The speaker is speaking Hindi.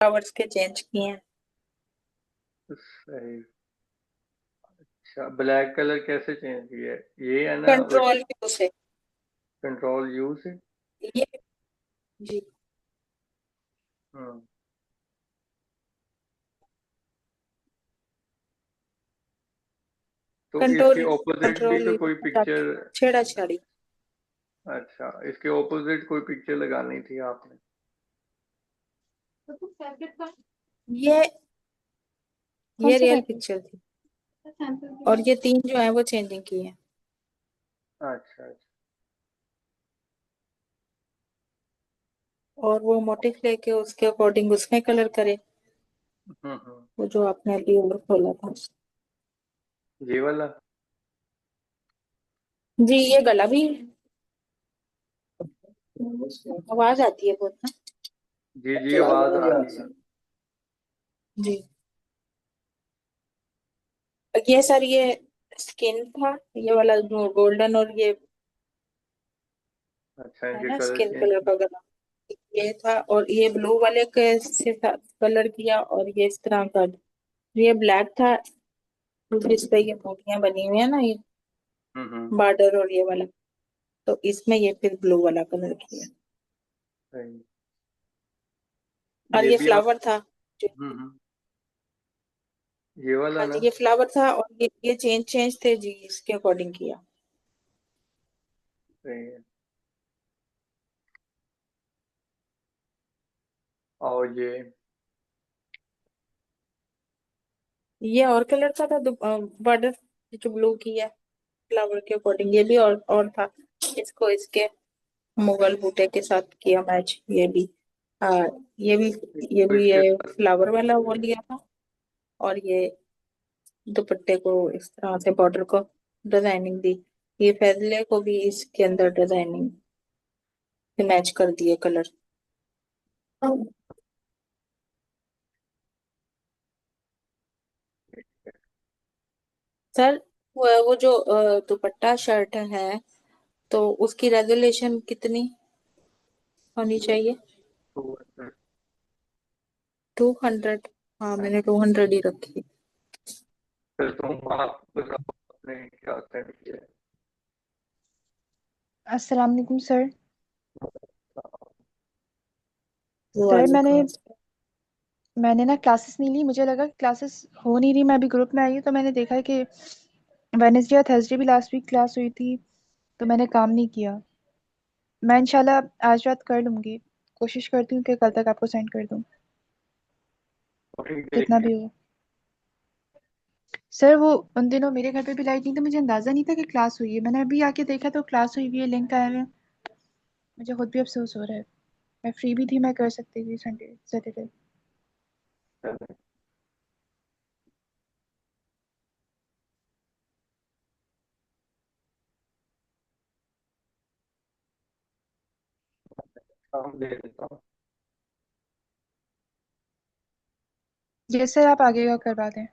फ्लावर्स के चेंज किए हैं। सही। अच्छा, ब्लैक कलर कैसे चेंज किया है? ये है ना उस कंट्रोल व्यू से। कंट्रोल यू से। ये जी। हम्म। तो इसके कंट्रोल ऑपोजिट भी कंट्रोल तो यू कोई पिक्चर। छेड़ा छाड़ी। अच्छा, इसके ऑपोजिट कोई पिक्चर लगानी थी आपने। ये कौन ये सा रियल फैब्रिक? पिक्चर थी। और ये तीन जो है वो चेंजिंग की है। अच्छा अच्छा। और वो मोटिफ लेके उसके अकॉर्डिंग उसमें कलर करे। हम्म। वो जो आपने अभी और खोला था। ये वाला। जी ये गला भी है। आवाज आती है बहुत ना। जी जी, आवाज आ रही है। जी। ये सर ये स्किन था। ये वाला गोल्डन और ये अच्छा, है इनके ना कलर स्किन चेंज कलर किए। का गला। ये था और ये ब्लू वाले के से कलर किया और ये इस तरह का। ये ब्लैक था। जिस पे ये बूटियां बनी हुई है ना ये हम्म। बॉर्डर और ये वाला। तो इसमें ये फिर ब्लू वाला कलर किया। सही। और ये ये भी आप। फ्लावर था जो। ये वाला हाँ ना। जी ये फ्लावर था और ये चेंज चेंज थे जी इसके अकॉर्डिंग किया। सही है। और ये। ये और कलर का था बॉर्डर जो ब्लू की है फ्लावर के अकॉर्डिंग ये भी और था। इसको इसके मुगल बूटे के साथ किया मैच ये भी। हाँ ये भी। ये इसको भी इसके ये साथ। फ्लावर वाला वो लिया था। और ये दुपट्टे को इस तरह से बॉर्डर को डिजाइनिंग दी। ये फैजले को भी इसके अंदर डिजाइनिंग से मैच कर दिए कलर। सर वो जो दुपट्टा शर्ट है तो उसकी रेजोल्यूशन कितनी होनी चाहिए। तो फिर 200। हाँ मैंने 200 ही रखी। तुम आप बताओ आपने क्या सेंड किया है। अस्सलाम वालेकुम सर। वो सर वालेकुम मैंने अस्सलाम। मैंने ना क्लासेस नहीं ली, मुझे लगा क्लासेस हो नहीं रही। मैं अभी ग्रुप में आई हूँ तो मैंने देखा कि वेनेसडे या थर्सडे भी लास्ट वीक क्लास हुई थी, तो मैंने काम नहीं किया। मैं इंशाल्लाह आज रात कर लूंगी। कोशिश करती हूँ कि कल तक आपको सेंड कर दूँ, ठीक जितना देखिए। भी हो। सर वो उन दिनों मेरे घर पे भी लाइट नहीं था, मुझे अंदाजा नहीं था कि क्लास हुई है। मैंने अभी आके देखा तो क्लास हुई हुई है, लिंक आया हुआ है। मुझे खुद भी अफसोस हो रहा है। मैं फ्री भी थी, मैं कर सकती थी संडे सैटरडे। काम दे देता हूँ। जैसे आप आगे का करवा दें।